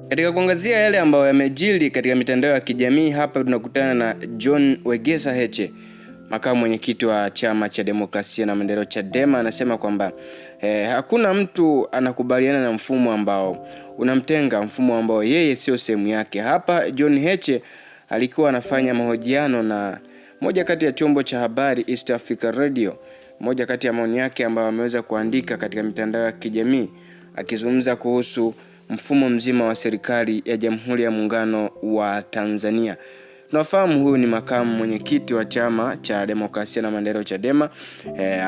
Katika kuangazia yale ambayo yamejiri katika mitandao ya kijamii, hapa tunakutana na John Wegesa Heche, makamu mwenyekiti wa Chama cha Demokrasia na Maendeleo Chadema. Anasema kwamba hakuna mtu anakubaliana na mfumo ambao unamtenga, mfumo ambao yeye sio sehemu yake. Hapa John Heche alikuwa anafanya mahojiano na moja kati ya chombo cha habari East Africa Radio. Moja kati ya maoni yake ambayo ameweza kuandika katika mitandao ya kijamii akizungumza kuhusu mfumo mzima wa serikali ya Jamhuri ya Muungano wa Tanzania. Tunafahamu huyu ni makamu mwenyekiti wa Chama cha Demokrasia na Maendeleo Chadema.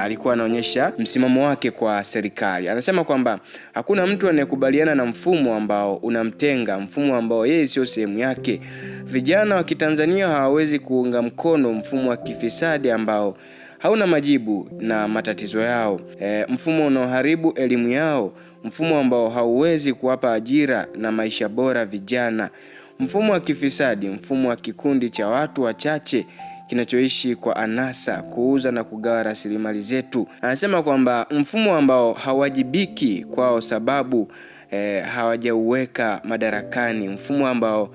Alikuwa anaonyesha msimamo wake kwa serikali. Anasema kwamba hakuna mtu anayekubaliana na mfumo ambao unamtenga, mfumo ambao yeye sio sehemu yake. Vijana wa Kitanzania hawawezi kuunga mkono mfumo wa kifisadi ambao hauna majibu na matatizo yao, mfumo unaoharibu elimu yao, mfumo ambao hauwezi kuwapa ajira na maisha bora vijana, mfumo wa kifisadi, mfumo wa kikundi cha watu wachache kinachoishi kwa anasa, kuuza na kugawa rasilimali zetu. Anasema kwamba mfumo ambao hawajibiki kwao sababu hawajauweka madarakani, mfumo ambao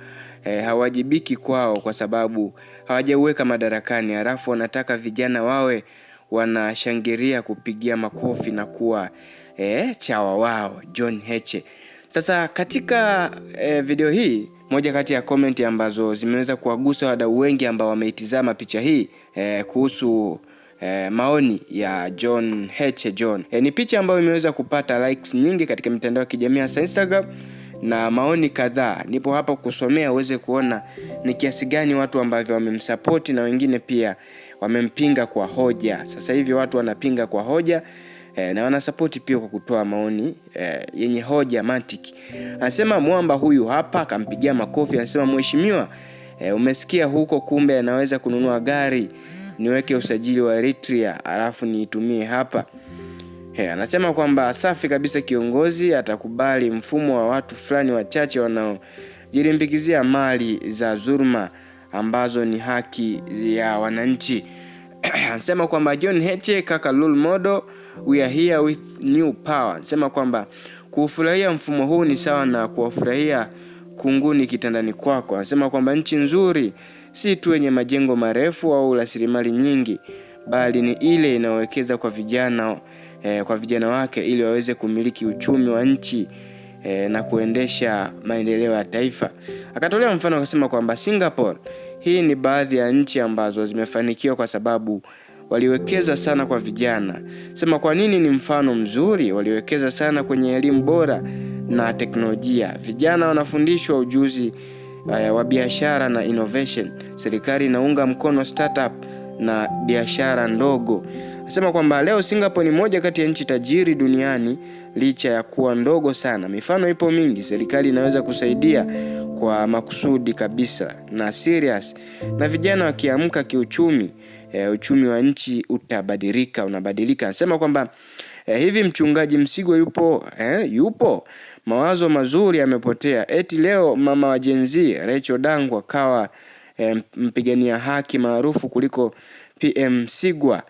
hawajibiki kwao kwa sababu hawajauweka madarakani, halafu wanataka vijana wawe wanashangilia kupigia makofi na kuwa chawa wao. John Heche. Sasa katika video hii, moja kati ya comment ambazo zimeweza kuwagusa wadau wengi ambao wameitizama picha hii kuhusu maoni ya John Heche John. Ni picha ambayo imeweza kupata likes nyingi katika mitandao ya kijamii hasa Instagram na maoni kadhaa. Nipo hapa kusomea uweze kuona ni kiasi gani watu ambao wamemsupport na wengine pia wamempinga kwa hoja. Sasa hivi watu wanapinga kwa hoja na wanasupport pia kwa kutoa maoni yenye hoja mantiki. Anasema mwamba huyu hapa akampigia makofi. Anasema mheshimiwa, umesikia huko, kumbe anaweza kununua gari, niweke usajili wa Eritrea alafu niitumie hapa. Anasema kwamba safi kabisa, kiongozi atakubali mfumo wa watu fulani wachache wanaojirimbikizia mali za dhulma ambazo ni haki ya wananchi. Anasema kwamba John Heche kaka role model, we are here with new power. Anasema kwamba kufurahia mfumo huu ni sawa na kuwafurahia kunguni kitandani kwako. Anasema kwamba nchi nzuri si tu yenye majengo marefu au rasilimali nyingi, bali ni ile inayowekeza kwa vijana wake ili waweze kumiliki uchumi wa nchi na kuendesha maendeleo ya taifa. Akatolea mfano akasema kwamba Singapore, hii ni baadhi ya nchi ambazo zimefanikiwa kwa sababu waliwekeza sana kwa vijana. Sema kwa nini ni mfano mzuri? Waliwekeza sana kwenye elimu bora na teknolojia. Vijana wanafundishwa ujuzi wa biashara na innovation. Serikali inaunga mkono startup na biashara ndogo. Anasema kwamba leo Singapore ni moja kati ya nchi tajiri duniani licha ya kuwa ndogo sana. Mifano ipo mingi. Serikali inaweza kusaidia kwa makusudi kabisa na serious, na vijana wakiamka kiuchumi, uchumi wa nchi unabadilika. Anasema kwamba hivi mchungaji Msigwa yupo mawazo mazuri yamepotea. Eti leo mama wa Gen Z Rachel Dangwa kawa mpigania haki maarufu kuliko PM Msigwa.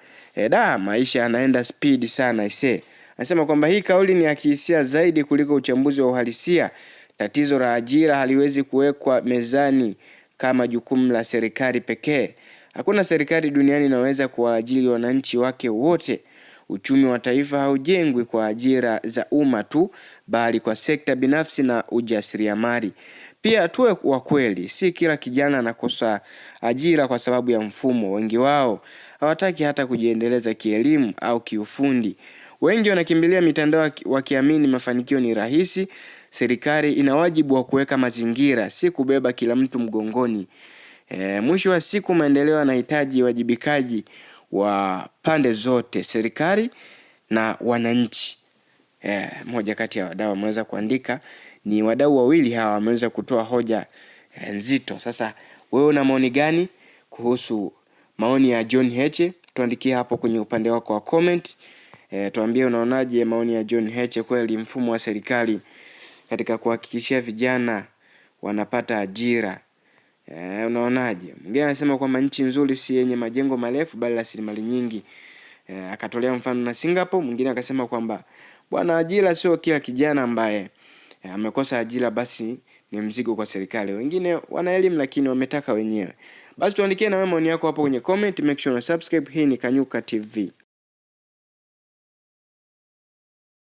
Maisha yanaenda speed sana ise. Anasema kwamba hii kauli ni ya kihisia zaidi kuliko uchambuzi wa uhalisia. Tatizo la ajira haliwezi kuwekwa mezani kama jukumu la serikali pekee. Hakuna serikali duniani inaweza kuwaajiri wananchi wake wote. Uchumi wa taifa haujengwi kwa ajira za umma tu, bali kwa sekta binafsi na ujasiriamali. Pia tuwe wa kweli, si kila kijana anakosa ajira kwa sababu ya mfumo. Wengi wao hawataki hata kujiendeleza kielimu au kiufundi. Wengi wanakimbilia mitandao wakiamini mafanikio ni rahisi. Serikali ina wajibu wa kuweka mazingira, si kubeba kila mtu mgongoni. Mwisho wa siku maendeleo yanahitaji wajibikaji wa pande zote, serikali na wananchi. Moja kati ya wadau wameweza kuandika, ni wadau wawili hawa wameweza kutoa hoja nzito. Sasa wewe una maoni gani kuhusu maoni ya John Heche? Tuandikie hapo kwenye upande wako wa comment. Tuambie unaonaje maoni ya John Heche. Kweli mfumo wa serikali katika kuhakikishia vijana wanapata ajira, unaonaje? Mwingine anasema kwamba nchi nzuri si yenye majengo marefu bali rasilimali nyingi. Akatolea mfano na Singapore. Mwingine akasema kwamba bwana, ajira sio kila kijana ambaye amekosa ajira, basi ni mzigo kwa serikali. Wengine wana elimu lakini wametaka wenyewe. Basi tuandikie na wewe maoni yako hapo kwenye comment. Make sure una subscribe. Hii ni Kanyuka TV.